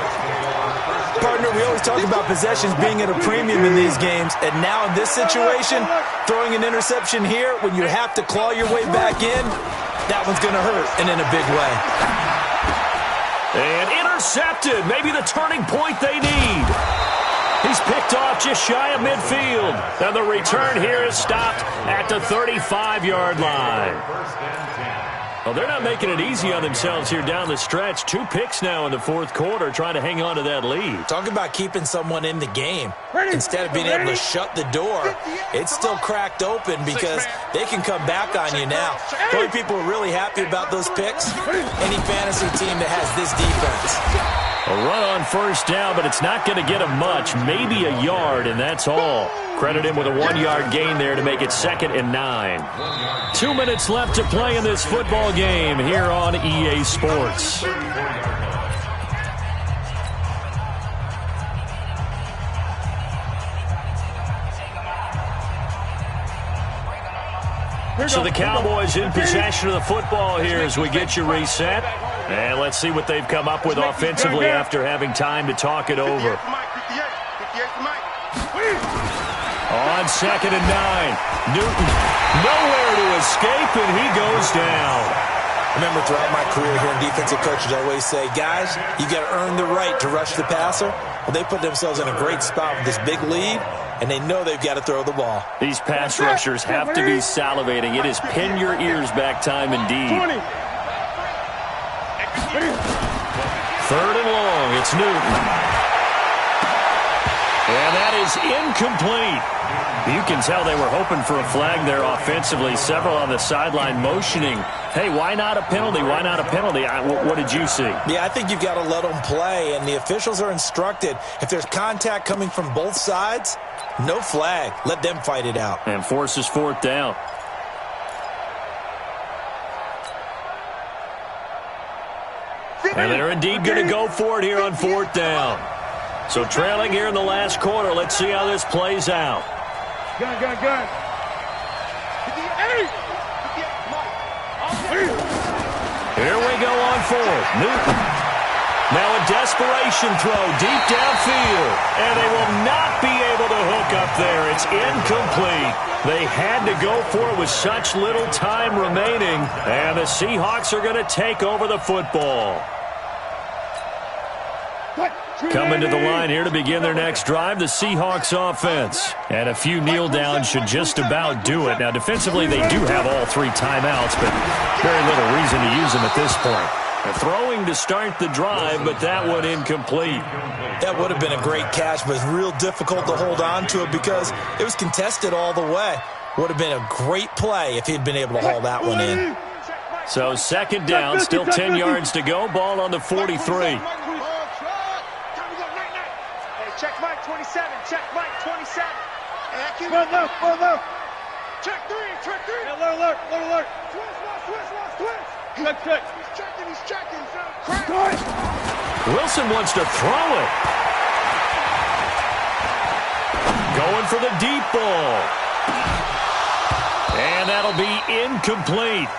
Partner, we always talk about possessions being at a premium in these games, and now in this situation, throwing an interception here when you have to claw your way back in, that one's going to hurt, and in a big way. And intercepted, maybe the turning point they need. He's picked off just shy of midfield. And the return here is stopped at the 35-yard line. Well, they're not making it easy on themselves here down the stretch. 2 picks now in the fourth quarter, trying to hang on to that lead. Talk about keeping someone in the game. Instead of being able to shut the door, it's still cracked open because they can come back on you now. The only people who are really happy about those picks, any fantasy team that has this defense. A run on first down, but it's not going to get him much. Maybe a yard, and that's all. Credit him with a 1-yard gain there to make it 2nd and 9. 2 minutes left to play in this football game here on EA Sports. So the Cowboys in possession of the football here as we get you reset. And let's see what they've come up with offensively after having time to talk it over. On 2nd and 9, Newton nowhere to escape, and he goes down. Remember, throughout my career here in defensive coaches, I always say, guys, you got to earn the right to rush the passer. Well, they put themselves in a great spot with this big lead, and they know they've got to throw the ball. These pass rushers have to be salivating. It is pin your ears back time indeed. 3rd and long, it's Newton. And that is incomplete. You can tell they were hoping for a flag there offensively. Several on the sideline motioning, hey, why not a penalty? Why not a penalty? What did you see? Yeah, I think you've got to let them play, and the officials are instructed. If there's contact coming from both sides, no flag. Let them fight it out. And forces 4th down. And they're indeed going to go for it here on 4th down. So trailing here in the last quarter. Let's see how this plays out. Gun. 58. 58. Here we go on 4th. Newton. Now a desperation throw deep downfield. And they will not be able to hook up there. It's incomplete. They had to go for it with such little time remaining. And the Seahawks are going to take over the football. Coming to the line here to begin their next drive, the Seahawks offense. And a few kneel downs should just about do it. Now, defensively, they do have all 3 timeouts, but very little reason to use them at this point. They're throwing to start the drive, but that one incomplete. That would have been a great catch, but it's real difficult to hold on to it because it was contested all the way. Would have been a great play if he'd been able to haul that one in. So 2nd down, still 10 yards to go. Ball on the 43. Check Mike 27. Check Mike 27. One left. Check 3. Hey, alert. Switch. He's checking. Wilson wants to throw it. Going for the deep ball. And that'll be incomplete.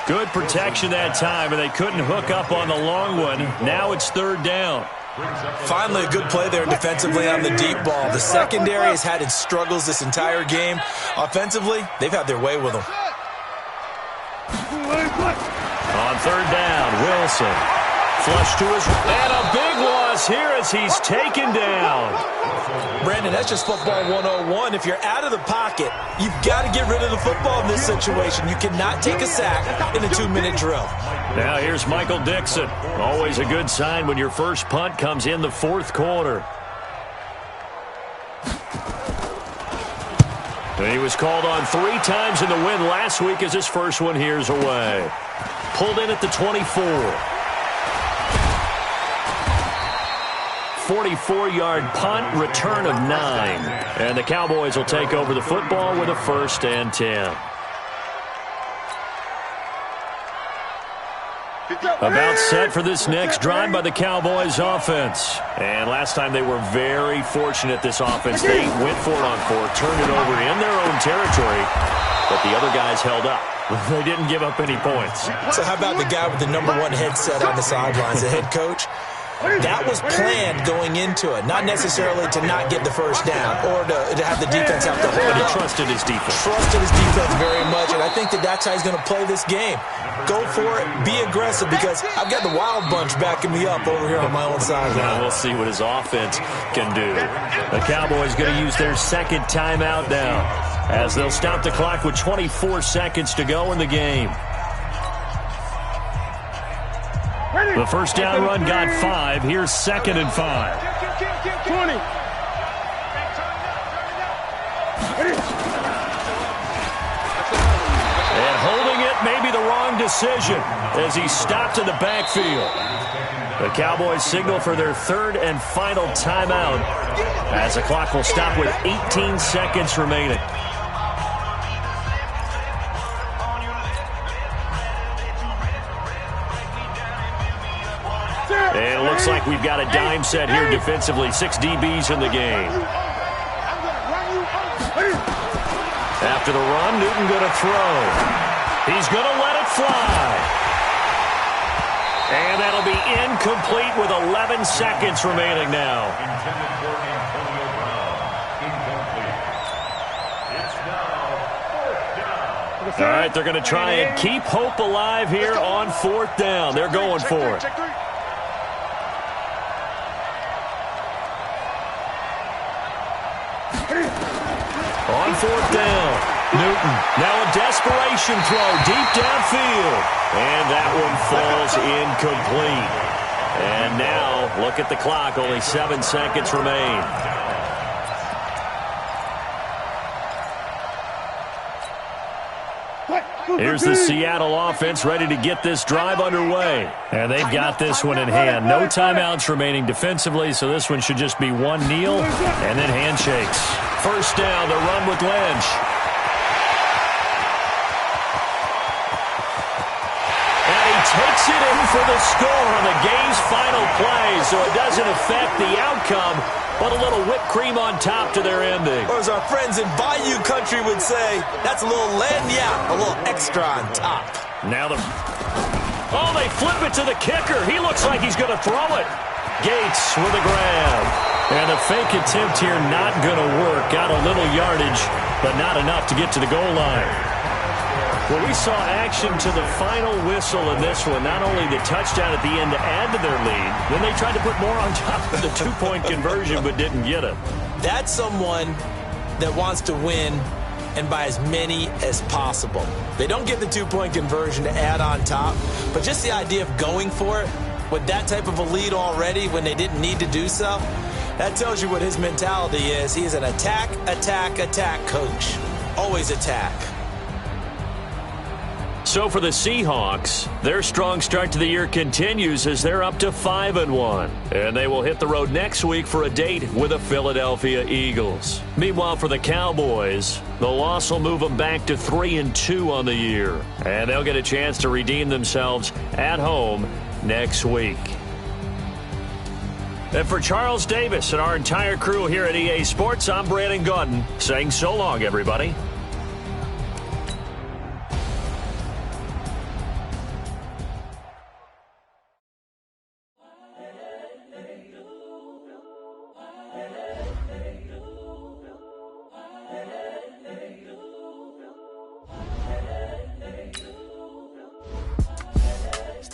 Good protection that time, and they couldn't hook up on the long one. Now it's 3rd down. Finally, a good play there defensively on the deep ball. The secondary has had its struggles this entire game. Offensively, they've had their way with them. On 3rd down, Wilson. Flush to his... And a big loss here as he's taken down. Brandon, that's just football 101. If you're out of the pocket, you've got to get rid of the football in this situation. You cannot take a sack in a 2-minute drill. Now here's Michael Dixon. Always a good sign when your first punt comes in the 4th quarter. He was called on 3 times in the win last week as his first one here's away. Pulled in at the 24. 44-yard punt, return of 9. And the Cowboys will take over the football with a 1st and 10. About set for this next drive by the Cowboys offense. And last time they were very fortunate, this offense. They went for it on 4, turned it over in their own territory, but the other guys held up. They didn't give up any points. So how about the guy with the number 1 headset on the sidelines, the head coach? That was planned going into it, not necessarily to not get the first down or to have the defense have to hold But he up. trusted his defense. Trusted his defense very much, and I think that's how he's going to play this game. Go for it, be aggressive, because I've got the wild bunch backing me up over here on my own side. Now we'll see what his offense can do. The Cowboys going to use their second timeout now, as they'll stop the clock with 24 seconds to go in the game. The first down run got 5. Here's 2nd and 5. 20. And holding it may be the wrong decision as he stopped in the backfield. The Cowboys signal for their 3rd and final timeout as the clock will stop with 18 seconds remaining. And it looks like we've got a dime set here defensively. 6 DBs in the game. After the run, Newton going to throw. He's going to let it fly. And that'll be incomplete with 11 seconds remaining now. All right, they're going to try and keep hope alive here on 4th down. They're going for it. On 4th down, Newton. Now a desperation throw deep downfield. And that one falls incomplete. And now, look at the clock. Only 7 seconds remain. Here's the Seattle offense ready to get this drive underway. And they've got this one in hand. No timeouts remaining defensively, so this one should just be one kneel and then handshakes. First down, the run with Lynch. And he takes it in for the score on the game's final play, so it doesn't affect the outcome, but a little whipped cream on top to their ending. Or as our friends in Bayou Country would say, that's a little lagniappe, a little extra on top. Now oh, they flip it to the kicker. He looks like he's going to throw it. Gates with a grab. And a fake attempt here not going to work. Got a little yardage, but not enough to get to the goal line. Well, we saw action to the final whistle in this one. Not only the touchdown at the end to add to their lead, then they tried to put more on top of the 2-point conversion, but didn't get it. That's someone that wants to win and by as many as possible. They don't get the 2-point conversion to add on top, but just the idea of going for it with that type of a lead already when they didn't need to do so, that tells you what his mentality is. He is an attack, attack, attack coach. Always attack. So for the Seahawks, their strong start to the year continues as they're up to 5-1. And they will hit the road next week for a date with the Philadelphia Eagles. Meanwhile, for the Cowboys, the loss will move them back to 3-2 on the year. And they'll get a chance to redeem themselves at home next week. And for Charles Davis and our entire crew here at EA Sports, I'm Brandon Gaudin saying so long, everybody.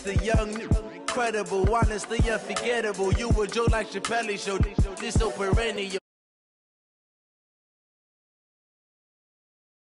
The young, incredible, honestly unforgettable. You were Joe like Chappelle Show. This so perennial.